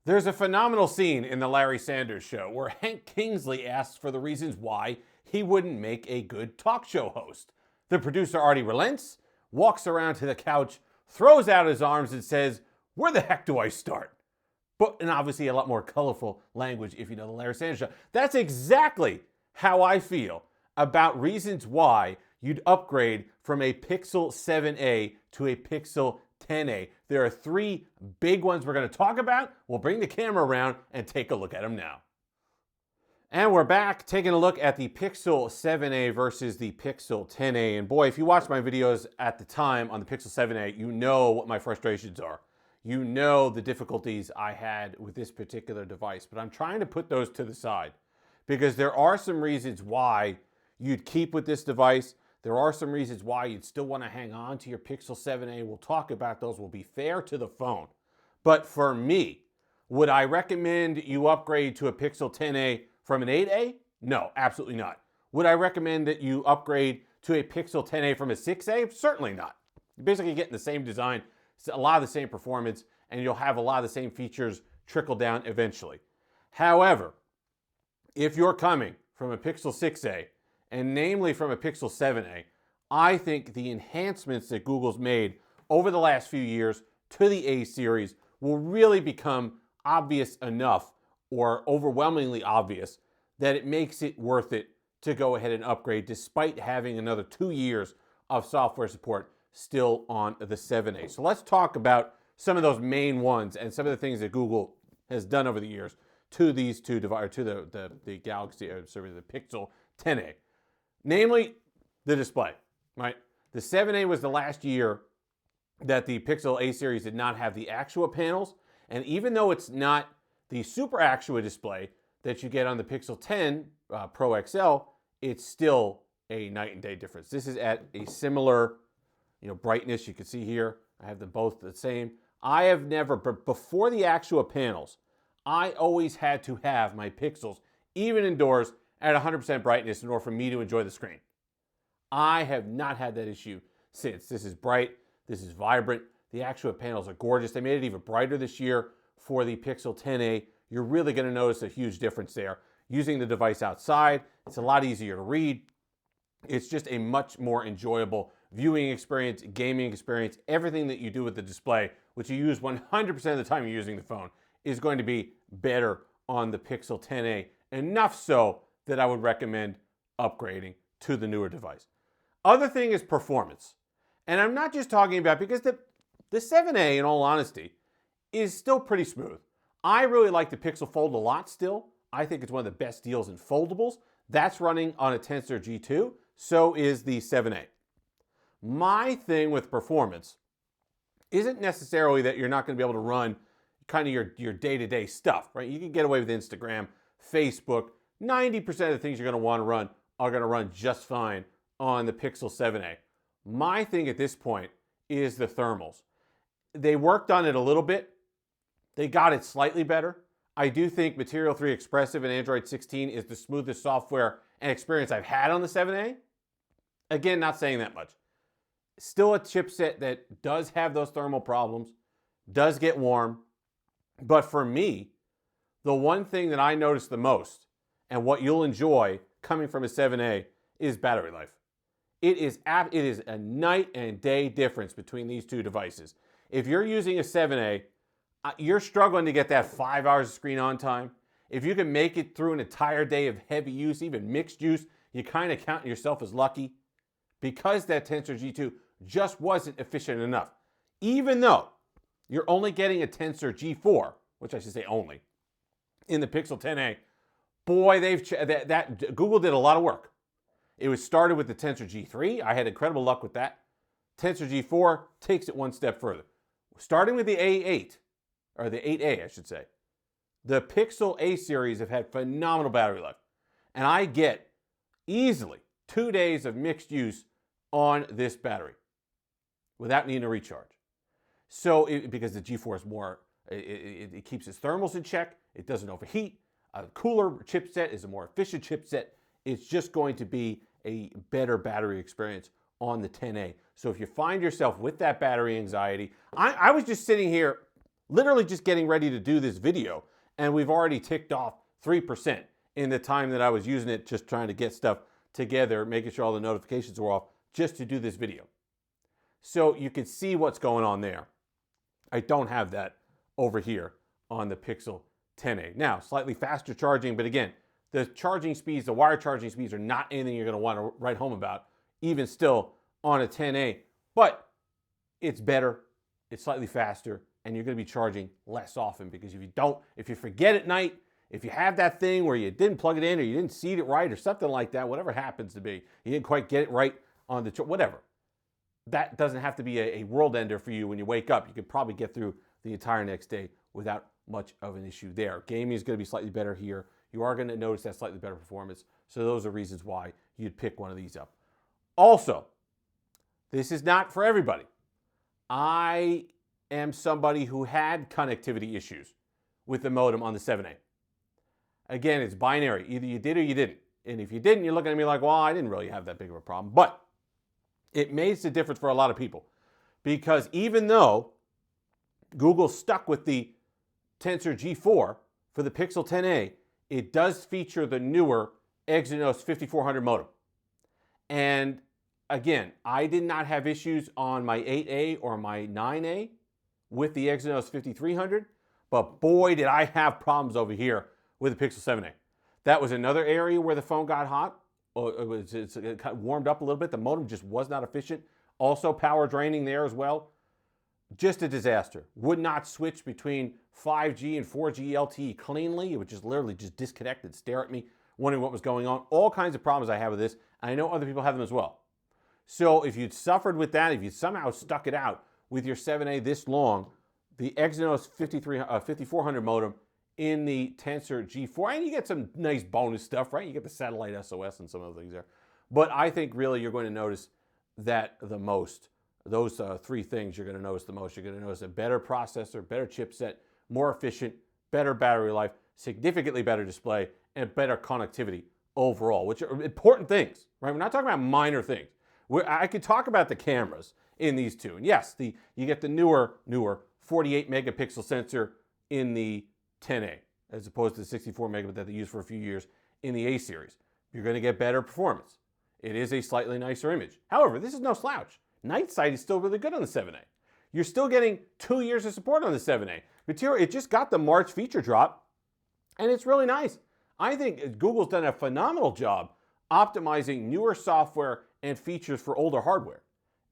There's a phenomenal scene in The Larry Sanders Show where Hank Kingsley asks for the reasons why he wouldn't make a good talk show host. The producer Artie relents, walks around to the couch, throws out his arms and says, "Where the heck do I start?" And obviously a lot more colorful language if you know The Larry Sanders Show. That's exactly how I feel about reasons why you'd upgrade from a Pixel 7a to a Pixel 10a. There are three big ones we're going to talk about. We'll bring the camera around and take a look at them now. And we're back taking a look at the Pixel 7a versus the Pixel 10a. And boy, if you watched my videos at the time on the Pixel 7a, you know what my frustrations are. You know the difficulties I had with this particular device. But I'm trying to put those to the side because there are some reasons why you'd keep with this device. There are some reasons why you'd still want to hang on to your Pixel 7a. We'll talk about those. We'll be fair to the phone. But for me, would I recommend you upgrade to a Pixel 10a from an 8a? No, absolutely not. Would I recommend that you upgrade to a Pixel 10a from a 6a? Certainly not. You're basically getting the same design, a lot of the same performance, and you'll have a lot of the same features trickle down eventually. However, if you're coming from a Pixel 6a, and namely from a Pixel 7a, I think the enhancements that Google's made over the last few years to the A series will really become obvious enough, or overwhelmingly obvious, that it makes it worth it to go ahead and upgrade despite having another 2 years of software support still on the 7a. So let's talk about some of those main ones and some of the things that Google has done over the years to these two devices, to the Galaxy, sorry, the Pixel 10a. Namely, the display, right? The 7a was the last year that the Pixel A series did not have the Actua panels, and even though it's not the Super Actua display that you get on the Pixel 10 Pro XL, it's still a night and day difference. This is at a similar, brightness. You can see here, I have them both the same. I have never, but before the Actua panels, I always had to have my Pixels, even indoors, at 100% brightness in order for me to enjoy the screen. I have not had that issue since. This is bright, this is vibrant. The Actua panels are gorgeous. They made it even brighter this year for the Pixel 10a. You're really going to notice a huge difference there. Using the device outside, it's a lot easier to read. It's just a much more enjoyable viewing experience, gaming experience. Everything that you do with the display, which you use 100% of the time you're using the phone, is going to be better on the Pixel 10a. Enough so that I would recommend upgrading to the newer device. Other thing is performance. And I'm not just talking about, because the 7a, in all honesty, is still pretty smooth. I really like the Pixel Fold a lot still. I think it's one of the best deals in foldables. That's running on a Tensor G2. So is the 7a. My thing with performance isn't necessarily that you're not going to be able to run kind of your day-to-day stuff, right? You can get away with Instagram, Facebook. 90% of the things you're going to want to run are going to run just fine on the Pixel 7a. My thing at this point is the thermals. They worked on it a little bit. They got it slightly better. I do think Material 3 Expressive and Android 16 is the smoothest software and experience I've had on the 7a. Again, not saying that much. Still a chipset that does have those thermal problems, does get warm. But for me, the one thing that I notice the most, and what you'll enjoy coming from a 7a, is battery life. It is a night and day difference between these two devices. If you're using a 7a, you're struggling to get that 5 hours of screen on time. If you can make it through an entire day of heavy use, even mixed use, you kind of count yourself as lucky, because that Tensor G2 just wasn't efficient enough. Even though you're only getting a Tensor G4, which I should say only, in the Pixel 10a, boy, Google did a lot of work. It was started with the Tensor G3. I had incredible luck with that. Tensor G4 takes it one step further. Starting with the A8, or the 8a, I should say, the Pixel A series have had phenomenal battery life. And I get easily 2 days of mixed use on this battery without needing to recharge. So, because the G4 is more, it keeps its thermals in check, it doesn't overheat. A cooler chipset is a more efficient chipset. It's just going to be a better battery experience on the 10a. So if you find yourself with that battery anxiety, I was just sitting here literally just getting ready to do this video, and we've already ticked off 3% in the time that I was using it, just trying to get stuff together, making sure all the notifications were off, just to do this video. So you can see what's going on there. I don't have that over here on the Pixel 10a. Now, slightly faster charging, but again, the charging speeds, the wire charging speeds are not anything you're going to want to write home about, even still on a 10a. But it's better, it's slightly faster, and you're going to be charging less often, because if you forget at night, if you have that thing where you didn't plug it in or you didn't seat it right or something like that, whatever happens to be, you didn't quite get it right on the whatever. That doesn't have to be a world ender for you when you wake up. You can probably get through the entire next day without much of an issue there. Gaming is going to be slightly better here. You are going to notice that slightly better performance. So those are reasons why you'd pick one of these up. Also, this is not for everybody. I am somebody who had connectivity issues with the modem on the 7A. Again, it's binary. Either you did or you didn't. And if you didn't, you're looking at me like, well, I didn't really have that big of a problem. But it makes a difference for a lot of people, because even though Google stuck with the Tensor G4 for the Pixel 10a, it does feature the newer Exynos 5400 modem. And again, I did not have issues on my 8A or my 9A with the Exynos 5300, but boy, did I have problems over here with the Pixel 7a. That was another area where the phone got hot. It got warmed up a little bit. The modem just was not efficient. Also power draining there as well. Just a disaster. Would not switch between 5G and 4G LTE cleanly. It would just literally just disconnect and stare at me, wondering what was going on. All kinds of problems I have with this, and I know other people have them as well. So if you'd suffered with that, if you somehow stuck it out with your 7A this long, the Exynos 5400 modem in the Tensor G4, and you get some nice bonus stuff, right? You get the satellite SOS and some of the things there. But I think really you're going to notice that the most. Those three things you're going to notice the most. You're going to notice a better processor, better chipset, more efficient, better battery life, significantly better display, and better connectivity overall, which are important things, right? We're not talking about minor things. I could talk about the cameras in these two. And yes, you get the newer 48 megapixel sensor in the 10A, as opposed to the 64 megapixel that they used for a few years in the A series. You're going to get better performance. It is a slightly nicer image. However, this is no slouch. Night sight is still really good on the 7A. You're still getting 2 years of support on the 7A. Material, it just got the March feature drop, and it's really nice. I think Google's done a phenomenal job optimizing newer software and features for older hardware.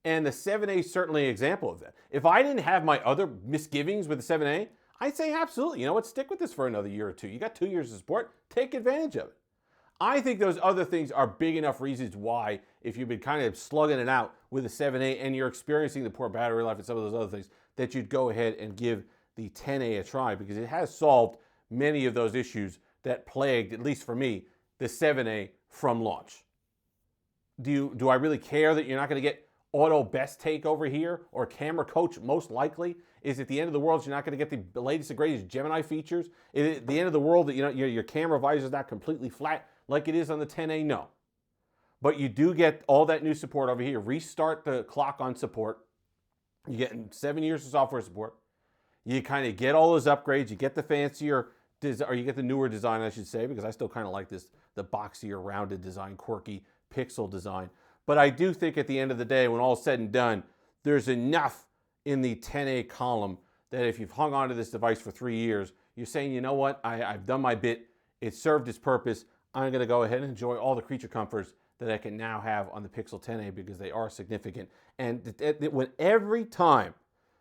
And the 7A is certainly an example of that. If I didn't have my other misgivings with the 7A, I'd say absolutely, you know what, stick with this for another year or two. You got 2 years of support, take advantage of it. I think those other things are big enough reasons why, if you've been kind of slugging it out with the 7A and you're experiencing the poor battery life and some of those other things, that you'd go ahead and give the 10A a try, because it has solved many of those issues that plagued, at least for me, the 7A from launch. Do I really care that you're not going to get auto best take over here or camera coach most likely? Is it the end of the world you're not going to get the latest and greatest Gemini features? Is it the end of the world that your camera visor is not completely flat like it is on the 10A? No. But you do get all that new support over here. Restart the clock on support. You get 7 years of software support. You kind of get all those upgrades. You get the fancier, or you get the newer design, I should say, because I still kind of like the boxier, rounded design, quirky pixel design. But I do think at the end of the day, when all is said and done, there's enough in the 10A column that if you've hung on to this device for 3 years, you're saying, you know what, I've done my bit. It served its purpose. I'm going to go ahead and enjoy all the creature comforts that I can now have on the Pixel 10a, because they are significant. And when every time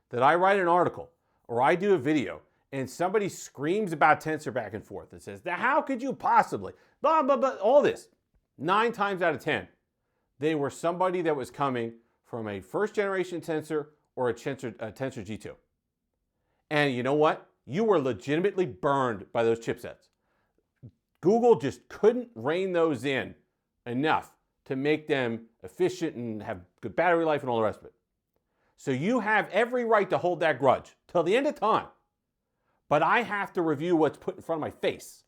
that I write an article or I do a video and somebody screams about Tensor back and forth and says, how could you possibly, blah, blah, blah, all this, 9 times out of 10, they were somebody that was coming from a first generation Tensor or a Tensor G2. And you know what? You were legitimately burned by those chipsets. Google just couldn't rein those in enough to make them efficient and have good battery life and all the rest of it. So you have every right to hold that grudge till the end of time. But I have to review what's put in front of my face.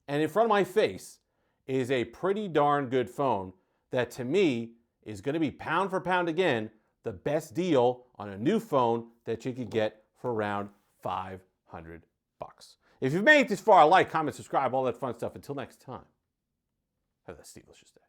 And in front of my face is a pretty darn good phone that, to me, is going to be pound for pound again the best deal on a new phone that you could get for around $500. If you've made it this far, like, comment, subscribe, all that fun stuff. Until next time, have a delicious day.